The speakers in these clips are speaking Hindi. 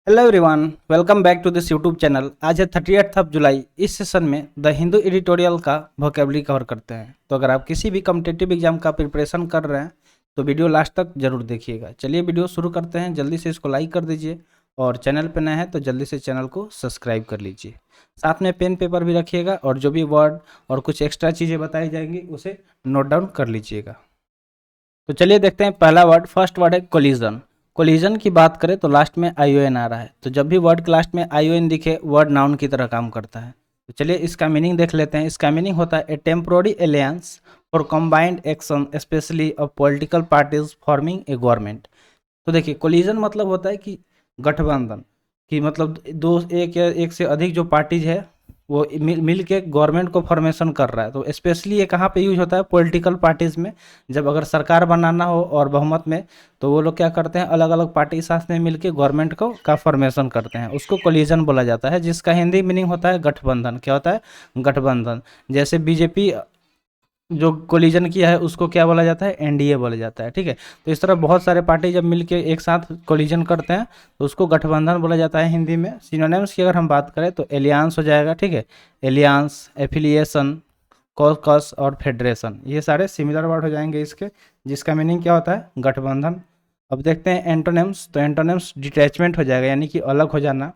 Hello everyone, welcome back to this YouTube channel. आज है 30 जुलाई। इस सेशन में द हिंदू एडिटोरियल का वोकेबलरी कवर करते हैं। तो अगर आप किसी भी कॉम्पिटिटिव एग्जाम का प्रिपरेशन कर रहे हैं तो वीडियो लास्ट तक जरूर देखिएगा। चलिए वीडियो शुरू करते हैं। जल्दी से इसको लाइक कर दीजिए और चैनल पर नए हैं तो जल्दी से चैनल को सब्सक्राइब कर लीजिए। साथ में पेन पेपर भी रखिएगा और जो भी वर्ड और कुछ एक्स्ट्रा चीज़ें बताई जाएंगी उसे नोट डाउन कर लीजिएगा। तो चलिए देखते हैं। पहला वर्ड, फर्स्ट वर्ड है कोलिजन। कोलिजन की बात करें तो लास्ट में आईओएन आ रहा है, तो जब भी वर्ड के लास्ट में आईओएन दिखे वर्ड नाउन की तरह काम करता है। तो चलिए इसका मीनिंग देख लेते हैं। इसका मीनिंग होता है a temporary alliance for combined action specially of political parties forming a government. तो देखिए कोलिजन मतलब होता है कि गठबंधन, कि मतलब दो एक या एक से अधिक जो पार्टीज है वो मिल के गवर्नमेंट को फॉर्मेशन कर रहा है। तो स्पेशली ये कहाँ पे यूज होता है? पॉलिटिकल पार्टीज में। जब अगर सरकार बनाना हो और बहुमत में, तो वो लोग क्या करते हैं, अलग अलग पार्टी साथ में मिलके गवर्नमेंट को का फॉर्मेशन करते हैं। उसको कोलिजन बोला जाता है, जिसका हिंदी मीनिंग होता है गठबंधन। क्या होता है? गठबंधन। जैसे बीजेपी जो कोलिजन किया है उसको क्या बोला जाता है? एनडीए बोला जाता है। ठीक है, तो इस तरह बहुत सारे पार्टी जब मिलके एक साथ कोलिजन करते हैं तो उसको गठबंधन बोला जाता है हिंदी में। सिनोनिम्स की अगर हम बात करें तो एलियांस हो जाएगा। ठीक है, एलियांस, एफिलिएशन, कॉकस और फेडरेशन, ये सारे सिमिलर वर्ड हो जाएंगे इसके, जिसका मीनिंग क्या होता है? गठबंधन। अब देखते हैं एंटोनिम्स। तो एंटोनिम्स डिटैचमेंट हो जाएगा, यानी कि अलग हो जाना।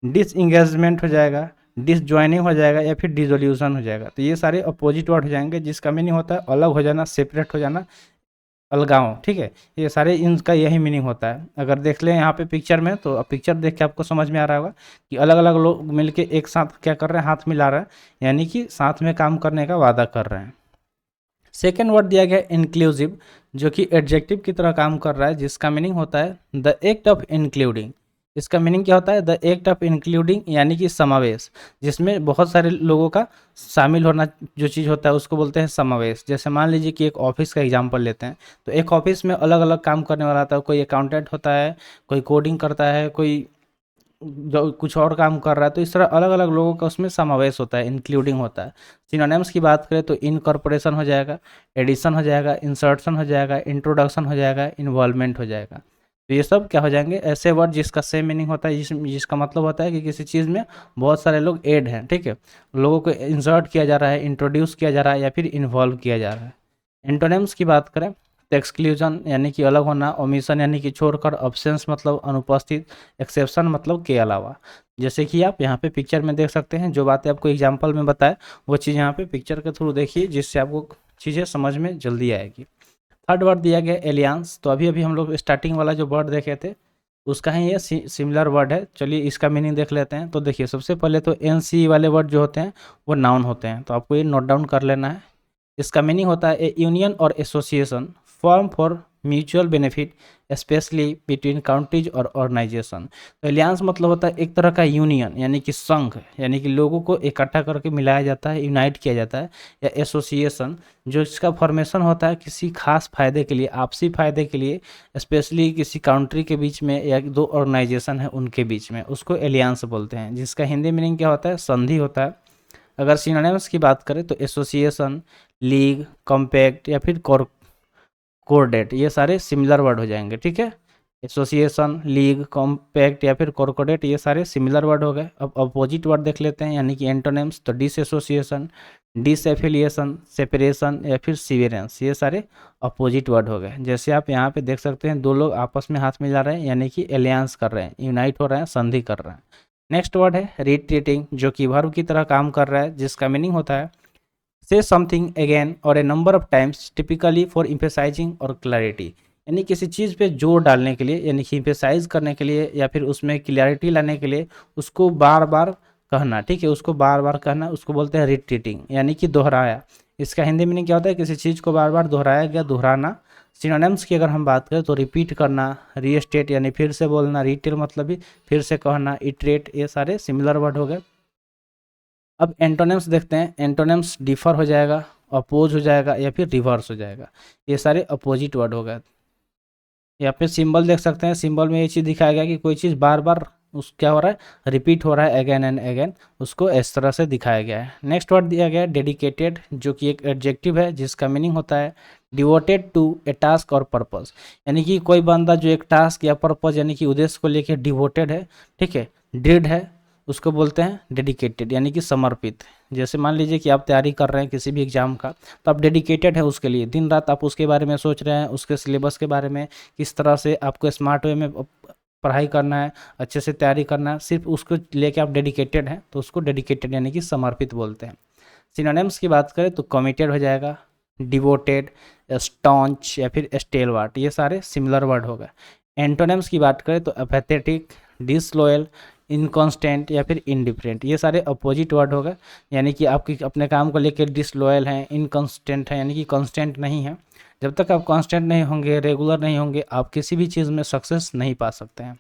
डिसइंगेजमेंट हो जाएगा, डिसजॉइनिंग हो जाएगा या फिर डिसोल्यूशन हो जाएगा। तो ये सारे अपोजिट वर्ड हो जाएंगे, जिसका मीनिंग होता है अलग हो जाना, सेपरेट हो जाना, अलगाव। ठीक है, ये सारे इनका यही मीनिंग होता है। अगर देख लें यहाँ पे पिक्चर में, तो पिक्चर देख के आपको समझ में आ रहा होगा कि अलग अलग लोग मिलके एक साथ क्या कर रहे हैं? हाथ मिला रहे हैं, यानी कि साथ में काम करने का वादा कर रहे हैं। सेकेंड वर्ड दिया गया इंक्लूसिव, जो कि एडजेक्टिव की तरह काम कर रहा है, जिसका मीनिंग होता है द एक्ट ऑफ इंक्लूडिंग। इसका मीनिंग क्या होता है? द एक्ट ऑफ इंक्लूडिंग, यानी कि समावेश, जिसमें बहुत सारे लोगों का शामिल होना जो चीज़ होता है उसको बोलते हैं समावेश। जैसे मान लीजिए कि एक ऑफिस का एग्जांपल लेते हैं, तो एक ऑफिस में अलग अलग काम करने वाला आता है। कोई अकाउंटेंट होता है, कोई कोडिंग करता है, कोई जो कुछ और काम कर रहा है। तो इस तरह अलग अलग लोगों का उसमें समावेश होता है, इंक्लूडिंग होता है। सिनोनिम्स की बात करें तो इनकॉर्पोरेशन हो जाएगा, एडिशन हो जाएगा, इंसर्शन हो जाएगा, इंट्रोडक्शन हो जाएगा, इन्वॉल्वमेंट हो जाएगा। तो ये सब क्या हो जाएंगे? ऐसे वर्ड जिसका सेम मीनिंग होता है, जिसका मतलब होता है कि किसी चीज़ में बहुत सारे लोग ऐड हैं। ठीक है, लोगों को इंसर्ट किया जा रहा है, इंट्रोड्यूस किया जा रहा है या फिर इन्वॉल्व किया जा रहा है। एंटोनिम्स की बात करें तो एक्सक्लूजन यानी कि अलग होना, ओमिशन यानी कि छोड़कर, अब्सेंस मतलब अनुपस्थित, एक्सेप्शन मतलब के अलावा। जैसे कि आप यहाँ पे पिक्चर में देख सकते हैं, जो बातें आपको एग्जाम्पल में बताए वो चीज़ यहाँ पे पिक्चर के थ्रू देखिए, जिससे आपको चीज़ें समझ में जल्दी आएगी। थर्ड वर्ड दिया गया एलियांस। तो अभी अभी हम लोग स्टार्टिंग वाला जो वर्ड देखे थे उसका ही ये सिमिलर वर्ड है। चलिए इसका मीनिंग देख लेते हैं। तो देखिए सबसे पहले तो एन सी वाले वर्ड जो होते हैं वो नाउन होते हैं, तो आपको ये नोट डाउन कर लेना है। इसका मीनिंग होता है ए यूनियन और association form for mutual benefit specially between countries और ऑर्गेनाइजेशन। तो एलियांस मतलब होता है एक तरह का यूनियन, यानी कि संघ, यानी कि लोगों को इकट्ठा करके मिलाया जाता है, यूनाइट किया जाता है। या एसोसिएशन, जो इसका फॉर्मेशन होता है किसी खास फायदे के लिए, आपसी फायदे के लिए, स्पेशली किसी काउंट्री के बीच में या दो ऑर्गेनाइजेशन है उनके बीच में, उसको एलियांस बोलते हैं। जिसका हिंदी मीनिंग क्या होता है? संधि होता है। अगर सिनोनिम्स की बात करें तो एसोसिएशन, लीग, कॉम्पैक्ट या फिर कोर्डेट, ये सारे सिमिलर वर्ड हो जाएंगे। ठीक है, एसोसिएशन, लीग, कॉम्पैक्ट या फिर कॉर्पोरेट, ये सारे सिमिलर वर्ड हो गए। अब अपोजिट वर्ड देख लेते हैं, यानी कि एंटोनिम्स। तो डिसएसोसिएशन, डिसएफिलिएशन, सेपरेशन या फिर सीवेरेंस, ये सारे अपोजिट वर्ड हो गए। जैसे आप यहाँ पे देख सकते हैं, दो लोग आपस में हाथ मिला रहे हैं, यानी कि एलियांस कर रहे हैं, यूनाइट हो रहे हैं, संधि कर रहे हैं। नेक्स्ट वर्ड है रिट्रीटिंग, जो कि वर्ब की तरह काम कर रहा है, जिसका मीनिंग होता है से समथिंग अगेन और a number of times typically for emphasising और क्लैरिटी, यानी किसी चीज़ पे जोर डालने के लिए, यानी कि इम्फेसाइज करने के लिए या फिर उसमें क्लैरिटी लाने के लिए उसको बार बार कहना। ठीक है, उसको बार बार कहना, उसको बोलते हैं रिट्रीटिंग, यानी कि दोहराया। इसका हिंदी मीनिंग क्या होता है? किसी चीज़ को बार बार दोहराया गया, दोहराना। सिनोनिम्स की अगर हम बात करें तो रिपीट करना, रीस्टेट यानी फिर से बोलना, रिटेल मतलब भी फिर से कहना, इटरेट, ये सारे सिमिलर वर्ड हो गए। अब एंटोनिम्स देखते हैं। एंटोनिम्स डिफर हो जाएगा, अपोज हो जाएगा या फिर रिवर्स हो जाएगा, ये सारे अपोजिट वर्ड हो गए। यहाँ पे सिंबल देख सकते हैं, सिंबल में ये चीज़ दिखाया गया कि कोई चीज़ बार बार उस क्या हो रहा है, रिपीट हो रहा है अगेन एंड अगेन, उसको इस तरह से दिखाया गया है। नेक्स्ट वर्ड दिया गया है डेडिकेटेड, जो कि एक एडजेक्टिव है जिसका मीनिंग होता है डिवोटेड टू ए टास्क और पर्पस, यानी कि कोई बंदा जो एक टास्क या पर्पस यानी कि उद्देश्य को लेकर डिवोटेड है, ठीक है, डेड है, उसको बोलते हैं डेडिकेटेड, यानी कि समर्पित। जैसे मान लीजिए कि आप तैयारी कर रहे हैं किसी भी एग्जाम का, तो आप डेडिकेटेड है उसके लिए, दिन रात आप उसके बारे में सोच रहे हैं, उसके सिलेबस के बारे में, किस तरह से आपको स्मार्ट वे में पढ़ाई करना है, अच्छे से तैयारी करना है, सिर्फ उसको लेके आप डेडिकेटेड हैं, तो उसको डेडिकेटेड यानी कि समर्पित बोलते हैं। सिनोनिम्स की बात करें तो कमिटेड हो जाएगा, डिवोटेड, स्टॉन्च या फिर स्टेलवार्ट, ये सारे सिमिलर वर्ड हो गए। एंटोनिम्स की बात करें तो एपैथेटिक, डिसलॉयल, इनकॉन्स्टेंट या फिर इंडिफरेंट, ये सारे अपोजिट वर्ड हो गए, यानी कि आपकी अपने काम को लेकर डिसलॉयल हैं, इनकॉन्स्टेंट है यानी कि कॉन्स्टेंट नहीं है। जब तक आप कांस्टेंट नहीं होंगे, रेगुलर नहीं होंगे, आप किसी भी चीज़ में सक्सेस नहीं पा सकते हैं,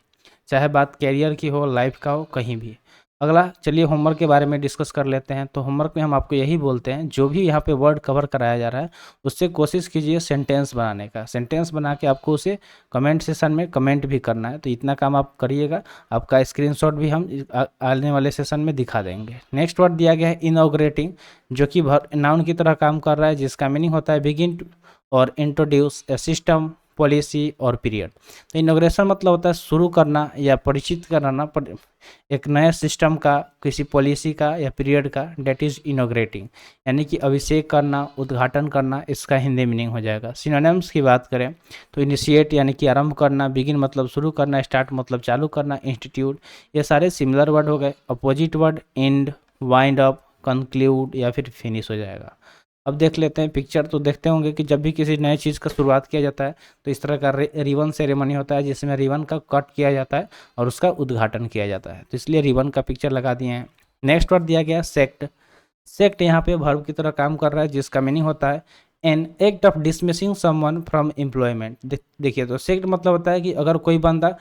चाहे बात कैरियर की हो, लाइफ का हो, कहीं भी। अगला चलिए होमवर्क के बारे में डिस्कस कर लेते हैं। तो होमवर्क में हम आपको यही बोलते हैं, जो भी यहाँ पे वर्ड कवर कराया जा रहा है उससे कोशिश कीजिए सेंटेंस बनाने का, सेंटेंस बना के आपको उसे कमेंट सेशन में कमेंट भी करना है, तो इतना काम आप करिएगा। आपका स्क्रीनशॉट भी हम आने वाले सेशन में दिखा देंगे। नेक्स्ट वर्ड दिया गया है इनॉग्रेटिंग, जो कि नाउन की तरह काम कर रहा है, जिसका मीनिंग होता है बिगिन और इंट्रोड्यूस ए सिस्टम, पॉलिसी और पीरियड। तो इनॉग्रेशन मतलब होता है शुरू करना या परिचित कराना एक नए सिस्टम का, किसी पॉलिसी का या पीरियड का, डेट इज़ इनॉग्रेटिंग, यानी कि अभिषेक करना, उद्घाटन करना, इसका हिंदी मीनिंग हो जाएगा। सिनोनिम्स की बात करें तो इनिशिएट यानी कि आरंभ करना, बिगिन मतलब शुरू करना, स्टार्ट मतलब चालू करना, इंस्टीट्यूट, ये सारे सिमिलर वर्ड हो गए। Opposite word and, wind up, conclude या फिर फिनिश हो जाएगा। अब देख लेते हैं पिक्चर। तो देखते होंगे कि जब भी किसी नए चीज़ का शुरुआत किया जाता है तो इस तरह का रिबन सेरेमनी होता है, जिसमें रिबन का कट किया जाता है और उसका उद्घाटन किया जाता है, तो इसलिए रिबन का पिक्चर लगा दिए हैं। नेक्स्ट वर्ड दिया गया सेक्ट। सेक्ट यहाँ पे वर्ब की तरह काम कर रहा है, जिसका मीनिंग होता है an act of dismissing someone from employment. देखिए, तो सेक्ट मतलब होता है कि अगर कोई बंदा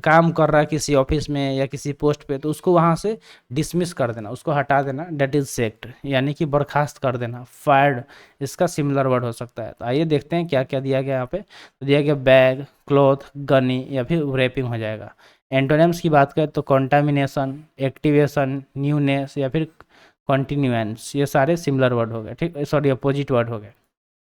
काम कर रहा है किसी ऑफिस में या किसी पोस्ट पे, तो उसको वहाँ से डिसमिस कर देना, उसको हटा देना, डेट इज सेक्ट, यानी कि बर्खास्त कर देना, फायर्ड, इसका सिमिलर वर्ड हो सकता है। तो आइए देखते हैं क्या क्या दिया गया यहाँ पे। तो दिया गया बैग, क्लॉथ, गनी या फिर रैपिंग हो जाएगा। एंटोनिम्स की बात करें तो कॉन्टामिनेशन, एक्टिवेशन, न्यूनेस या फिर कॉन्टिन्यूएंस, ये सारे सिमिलर वर्ड हो गए, ठीक, सॉरी अपोजिट वर्ड हो गए।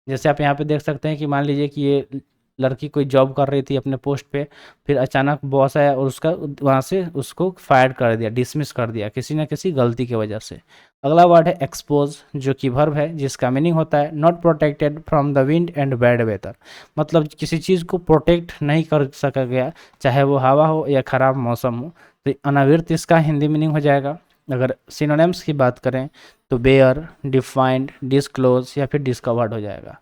जैसे आप यहाँ पे देख सकते हैं कि मान लीजिए कि ये लड़की कोई जॉब कर रही थी अपने पोस्ट पे, फिर अचानक बॉस आया और उसका वहाँ से उसको फायर कर दिया, डिसमिस कर दिया किसी न किसी गलती की वजह से। अगला वर्ड है एक्सपोज, जो कि वर्ब है, जिसका मीनिंग होता है not protected from the wind and bad weather, मतलब किसी चीज़ को प्रोटेक्ट नहीं कर सका गया, चाहे वो हवा हो या ख़राब मौसम हो, तो अनावृत इसका हिंदी मीनिंग हो जाएगा। अगर सिनोनिम्स की बात करें तो बेयर, डिफाइंड, डिस्क्लोज या फिर डिस्कवर्ड हो जाएगा,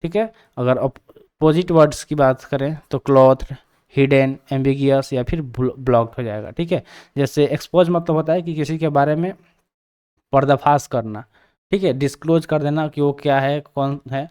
ठीक है। अगर अपोजिट वर्ड्स की बात करें तो क्लॉथ, हिडन, एम्बिगियस या फिर ब्लॉक्ड हो जाएगा, ठीक है। जैसे एक्सपोज मतलब होता है कि किसी के बारे में पर्दाफाश करना, ठीक है, डिस्क्लोज कर देना कि वो क्या है, कौन है।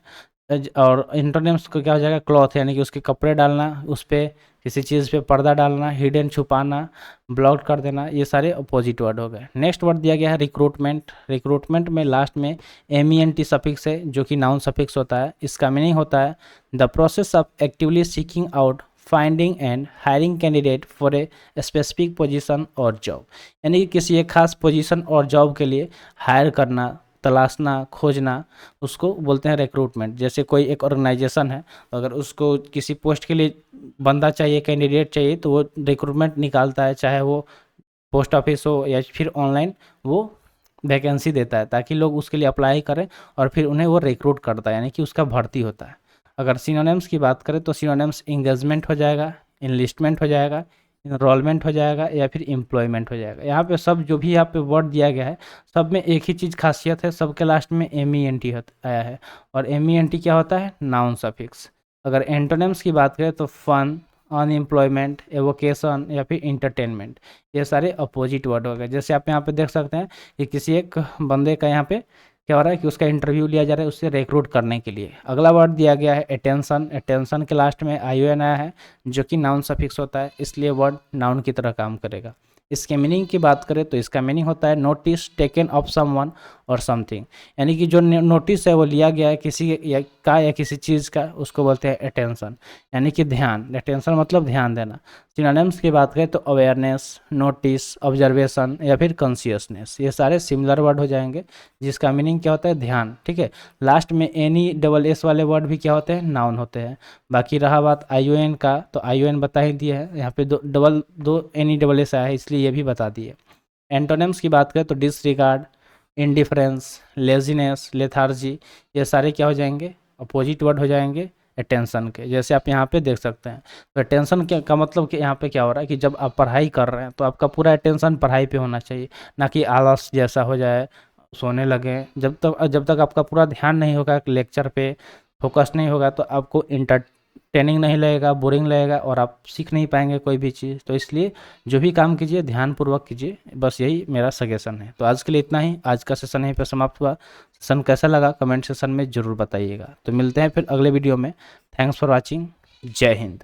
और इंटरनेम्स को क्या हो जाएगा, क्लॉथ, यानी कि उसके कपड़े डालना, उस पर किसी चीज़ पे पर्दा डालना, हिडन छुपाना, ब्लॉक कर देना, ये सारे अपोजिट वर्ड हो गए। नेक्स्ट वर्ड दिया गया है रिक्रूटमेंट। रिक्रूटमेंट में लास्ट में MENT सफिक्स है, जो कि नाउन सफिक्स होता है। इसका मीनिंग होता है the process of actively seeking out, finding and hiring candidate for a specific position और जॉब, यानी कि किसी एक खास पोजीशन और जॉब के लिए हायर करना, तलाशना, खोजना, उसको बोलते हैं रिक्रूटमेंट। जैसे कोई एक ऑर्गेनाइजेशन है, अगर उसको किसी पोस्ट के लिए बंदा चाहिए, कैंडिडेट चाहिए, तो वो रिक्रूटमेंट निकालता है, चाहे वो पोस्ट ऑफिस हो या फिर ऑनलाइन वो वैकेंसी देता है, ताकि लोग उसके लिए अप्लाई करें और फिर उन्हें वो रिक्रूट करता है, यानी कि उसका भर्ती होता है। अगर सिनोनिम्स की बात करें तो सिनोनिम्स इंगेजमेंट हो जाएगा, इनलिस्टमेंट हो जाएगा, इनरोलमेंट हो जाएगा या फिर एम्प्लॉयमेंट हो जाएगा। यहाँ पे सब जो भी यहाँ पे वर्ड दिया गया है, सब में एक ही चीज़ खासियत है, सबके लास्ट में MENT आया है, और MENT क्या होता है, नाउन सफिक्स। अगर एंटोनिम्स की बात करें तो फन, अनएम्प्लॉयमेंट, एवोकेशन या फिर इंटरटेनमेंट, ये सारे अपोजिट वर्ड हो गए। जैसे आप यहाँ पे देख सकते हैं कि किसी एक बंदे का यहाँ पे क्या हो रहा है कि उसका इंटरव्यू लिया जा रहा है उससे रिक्रूट करने के लिए। अगला वर्ड दिया गया है अटेंशन। अटेंशन के लास्ट में ION आया है, जो कि नाउन सफिक्स होता है, इसलिए वर्ड नाउन की तरह काम करेगा। इसके मीनिंग की बात करें तो इसका मीनिंग होता है नोटिस टेकन ऑफ समवन और समथिंग, यानी कि जो नोटिस है वो लिया गया है किसी या किसी चीज़ का, उसको बोलते हैं अटेंशन, यानी कि ध्यान। अटेंशन मतलब ध्यान देना। सिनोनिम्स की बात करें तो अवेयरनेस, नोटिस, ऑब्जर्वेशन या फिर कॉन्शियसनेस, ये सारे सिमिलर वर्ड हो जाएंगे जिसका मीनिंग क्या होता है, ध्यान। ठीक है, लास्ट में एनी डबल एस वाले वर्ड भी क्या होते हैं, नाउन होते हैं। बाकी रहा बात ION का, तो ION बता ही दिया है, यहाँ पे दो एनी डबल एस आया है इसलिए ये भी बता दिए। एंटोनिम्स की बात करें तो डिसरिगार्ड, इंडिफरेंस, लेजीनेस, लेथार्जी, ये सारे क्या हो जाएंगे, अपोजिट वर्ड हो जाएंगे अटेंशन के। जैसे आप यहाँ पे देख सकते हैं, तो अटेंशन का मतलब कि यहाँ पे क्या हो रहा है कि जब आप पढ़ाई कर रहे हैं तो आपका पूरा अटेंशन पढ़ाई पे होना चाहिए, ना कि आलस जैसा हो जाए, सोने लगे। जब तक आपका पूरा ध्यान नहीं होगा लेक्चर पे, फोकस नहीं होगा, तो आपको इंटरटेनिंग नहीं लगेगा, बोरिंग लगेगा और आप सीख नहीं पाएंगे कोई भी चीज़। तो इसलिए जो भी काम कीजिए ध्यानपूर्वक कीजिए, बस यही मेरा सजेशन है। तो आज के लिए इतना ही, आज का सेशन यहीं पर समाप्त हुआ। सेशन कैसा लगा कमेंट सेशन में ज़रूर बताइएगा। तो मिलते हैं फिर अगले वीडियो में। Thanks for watching. जय हिंद।